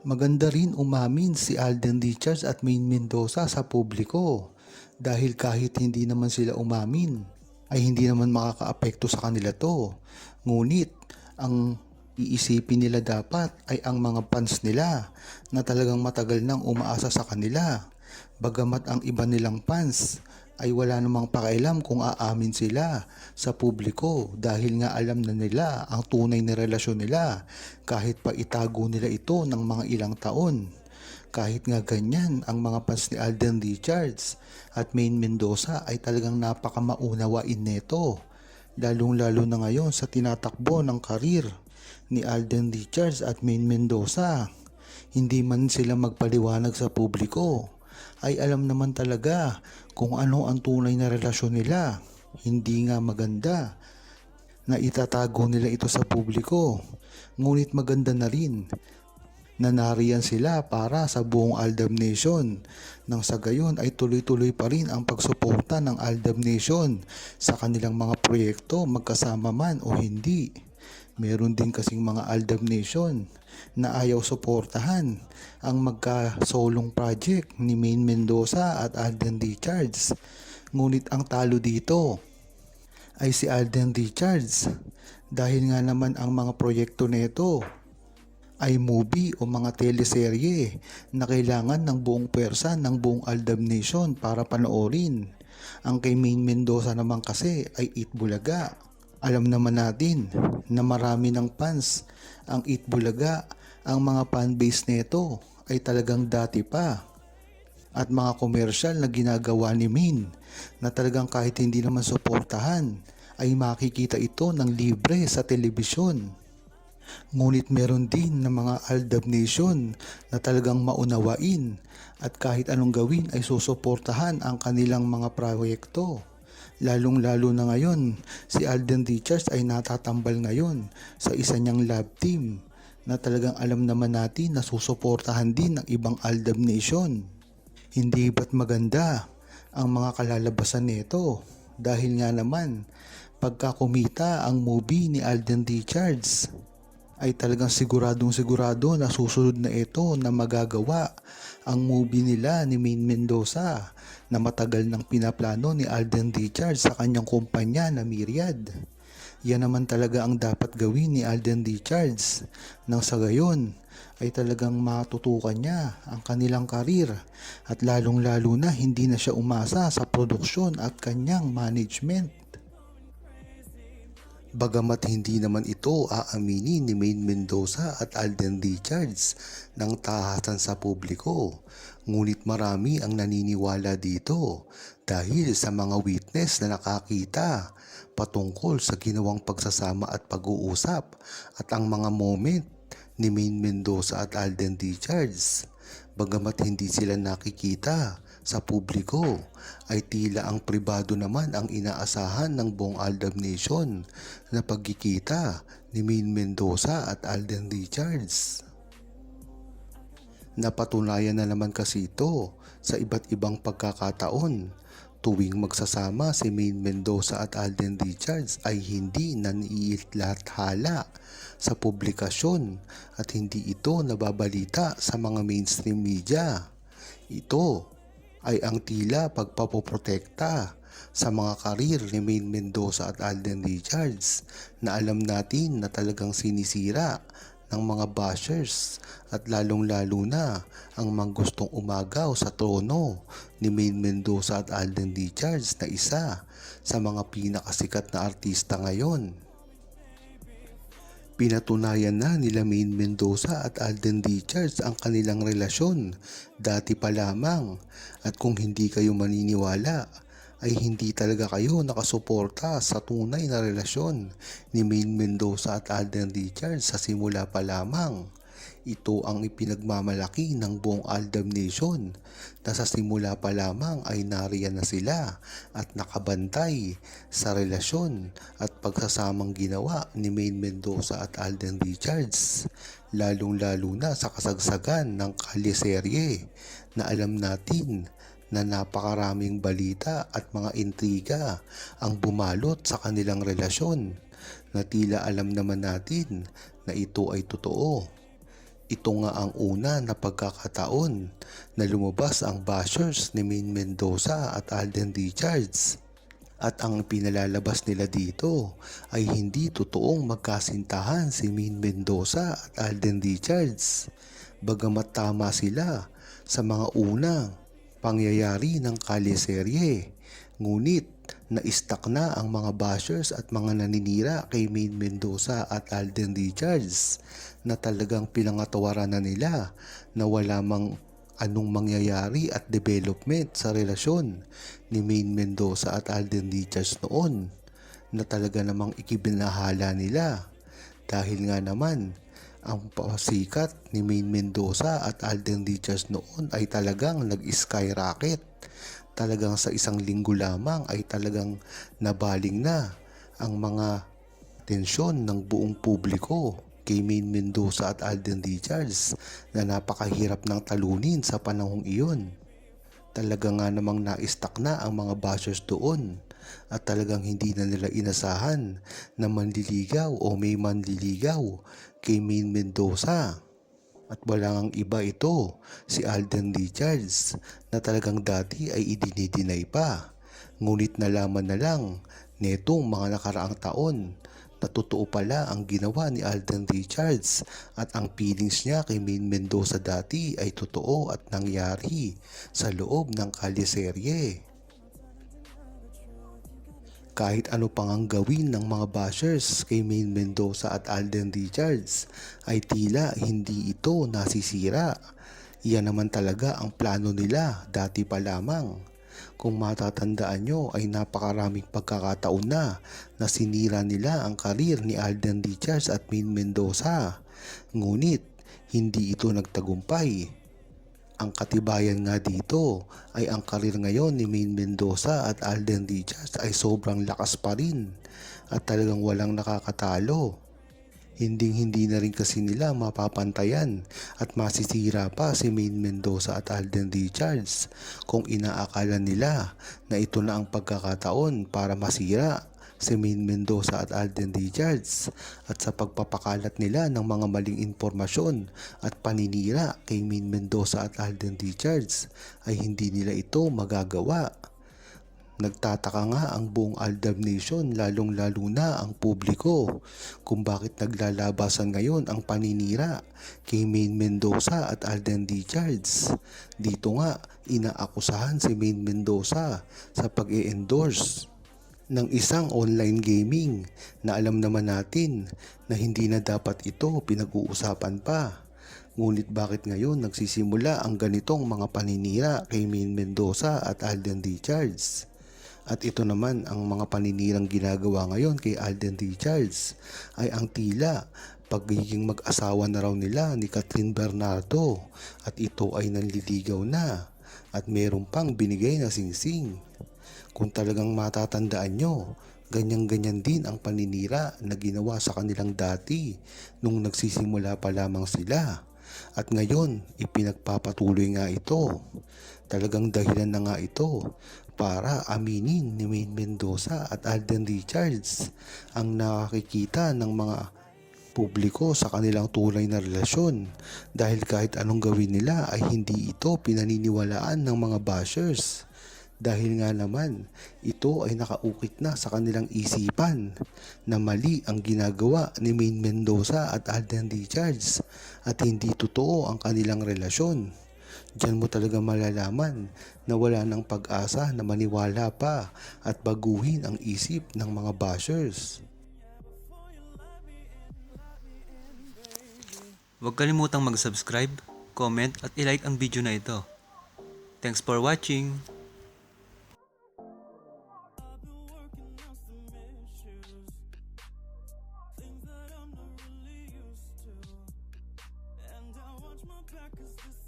Maganda rin umamin si Alden Richards at Maine Mendoza sa publiko dahil kahit hindi naman sila umamin ay hindi naman makakaapekto sa kanila to. Ngunit ang iisipin nila dapat ay ang mga fans nila na talagang matagal nang umaasa sa kanila. Bagamat ang iba nilang fans ay wala namang pakialam kung aamin sila sa publiko dahil nga alam na nila ang tunay na relasyon nila kahit pa itago nila ito ng mga ilang taon. Kahit nga ganyan, ang mga fans ni Alden Richards at Maine Mendoza ay talagang napakamaunawain neto. Lalong-lalo na ngayon sa tinatakbo ng karir ni Alden Richards at Maine Mendoza. Hindi man sila magpaliwanag sa publiko, ay alam naman talaga kung ano ang tunay na relasyon nila. Hindi nga maganda na itatago nila ito sa publiko. Ngunit maganda na rin na nariyan sila para sa buong Aldab Nation. Nang sa gayon ay tuloy-tuloy pa rin ang pagsuporta ng Aldab Nation sa kanilang mga proyekto magkasama man o hindi. Meron din kasing mga Aldab Nation na ayaw suportahan ang magkasolong project ni Maine Mendoza at Alden Richards. Ngunit ang talo dito ay si Alden Richards dahil nga naman ang mga proyekto nito ay movie o mga teleserye na kailangan ng buong pwersa ng buong Aldab Nation para panoorin. Ang kay Maine Mendoza naman kasi ay Itbulaga. Alam naman natin na marami ng fans ang Itbulaga. Ang mga fanbase nito ay talagang dati pa at mga komersyal na ginagawa ni Maine na talagang kahit hindi naman suportahan ay makikita ito ng libre sa telebisyon. Ngunit meron din na mga Aldab Nation na talagang maunawain at kahit anong gawin ay susuportahan ang kanilang mga proyekto. Lalong-lalo na ngayon, si Alden Richards ay natatambal ngayon sa isa niyang love team na talagang alam naman natin na susuportahan din ng ibang Aldab Nation. Hindi ba't maganda ang mga kalalabasan nito? Dahil nga naman, pagka kumita ang movie ni Alden Richards, ay talagang siguradong-sigurado na susunod na ito na magagawa ang movie nila ni Maine Mendoza na matagal nang pinaplano ni Alden Richards sa kanyang kumpanya na Myriad. Yan naman talaga ang dapat gawin ni Alden Richards nang sa gayon ay talagang matutukan niya ang kanilang karir at lalong-lalo na hindi na siya umasa sa produksyon at kanyang management. Bagamat hindi naman ito aaminin ni Maine Mendoza at Alden Richards ng tahasan sa publiko, ngunit marami ang naniniwala dito dahil sa mga witness na nakakita patungkol sa ginawang pagsasama at pag-uusap at ang mga moment ni Maine Mendoza at Alden Richards. Bagamat hindi sila nakikita sa publiko, ay tila ang pribado naman ang inaasahan ng buong Aldab Nation na pagkikita ni Maine Mendoza at Alden Richards. Napatunayan na naman kasi ito sa iba't ibang pagkakataon. Tuwing magsasama si Maine Mendoza at Alden Richards ay hindi naniilathala sa publikasyon at hindi ito nababalita sa mga mainstream media. Ito ay ang tila pagpapoprotekta sa mga karir ni Maine Mendoza at Alden Richards na alam natin na talagang sinisira ng mga bashers at lalong-lalo na ang mga gustong umagaw sa trono ni Maine Mendoza at Alden Richards na isa sa mga pinakasikat na artista ngayon. Pinatunayan na nila Maine Mendoza at Alden Richards ang kanilang relasyon dati pa lamang at kung hindi kayo maniniwala ay hindi talaga kayo nakasuporta sa tunay na relasyon ni Maine Mendoza at Alden Richards sa simula pa lamang. Ito ang ipinagmamalaki ng buong Aldab Nation na sa simula pa lamang ay nariyan na sila at nakabantay sa relasyon at pagsasamang ginawa ni Maine Mendoza at Alden Richards, lalong-lalo na sa kasagsagan ng kalyeserye na alam natin na napakaraming balita at mga intriga ang bumalot sa kanilang relasyon na tila alam naman natin na ito ay totoo. Ito nga ang una na pagkakataon na lumabas ang bashers ni Maine Mendoza at Alden Richards. At ang pinalalabas nila dito ay hindi totoong magkasintahan si Maine Mendoza at Alden Richards. Bagamat tama sila sa mga unang pangyayari ng kalyeserye, ngunit na-stuck na ang mga bashers at mga naninira kay Maine Mendoza at Alden Richards na talagang pinangatawaran na nila na wala mang anong mangyayari at development sa relasyon ni Maine Mendoza at Alden Richards noon na talaga namang ikibinahala nila dahil nga naman ang pasikat ni Maine Mendoza at Alden Richards noon ay talagang nag-skyrocket. Talagang sa isang linggo lamang ay talagang nabaling na ang mga tensyon ng buong publiko kay Maine Mendoza at Alden Richards na napakahirap ng talunin sa panahong iyon. Talaga nga namang na-stuck na ang mga bashers doon at talagang hindi na nila inasahan na manliligaw o may manliligaw kay Maine Mendoza. At wala ngang iba ito, si Alden Richards na talagang dati ay idinidinay pa. Ngunit nalaman na lang netong mga nakaraang taon na totoo pala ang ginawa ni Alden Richards at ang feelings niya kay Maine Mendoza dati ay totoo at nangyari sa loob ng kalyeserye. Kahit ano pang ang gawin ng mga bashers kay Maine Mendoza at Alden Richards ay tila hindi ito nasisira. Iyan naman talaga ang plano nila dati pa lamang. Kung matatandaan nyo ay napakaraming pagkakataon na sinira nila ang karir ni Alden Richards at Maine Mendoza. Ngunit hindi ito nagtagumpay. Ang katibayan nga dito ay ang karir ngayon ni Maine Mendoza at Alden Richards ay sobrang lakas pa rin at talagang walang nakakatalo. Hindi na rin kasi nila mapapantayan at masisira pa si Maine Mendoza at Alden Richards kung inaakala nila na ito na ang pagkakataon para masira si Maine Mendoza at Alden Richards at sa pagpapakalat nila ng mga maling impormasyon at paninira kay Maine Mendoza at Alden Richards ay hindi nila ito magagawa. Nagtataka nga ang buong Aldab Nation lalong-lalo na ang publiko kung bakit naglalabasan ngayon ang paninira kay Maine Mendoza at Alden Richards. Dito nga inaakusahan si Maine Mendoza sa pag-e-endorse ng isang online gaming na alam naman natin na hindi na dapat ito pinag-uusapan pa. Ngunit bakit ngayon nagsisimula ang ganitong mga paninira kay Maine Mendoza at Alden Richards? At ito naman ang mga paninirang ginagawa ngayon kay Alden Richards ay ang tila pagiging mag-asawa na raw nila ni Catherine Bernardo at ito ay nanliligaw na at meron pang binigay na singsing. Kung talagang matatandaan nyo, ganyan-ganyan din ang paninira na ginawa sa kanilang dati nung nagsisimula pa lamang sila. At ngayon, ipinagpapatuloy nga ito. Talagang dahilan na nga ito para aminin ni Maine Mendoza at Alden Richards ang nakikita ng mga publiko sa kanilang tunay na relasyon dahil kahit anong gawin nila ay hindi ito pinaniniwalaan ng mga bashers. Dahil nga naman, ito ay nakaukit na sa kanilang isipan na mali ang ginagawa ni Maine Mendoza at Alden Richards at hindi totoo ang kanilang relasyon. Diyan mo talaga malalaman na wala ng pag-asa na maniwala pa at baguhin ang isip ng mga bashers. Huwag kalimutang mag-subscribe, comment at i-like ang video na ito. Thanks for watching!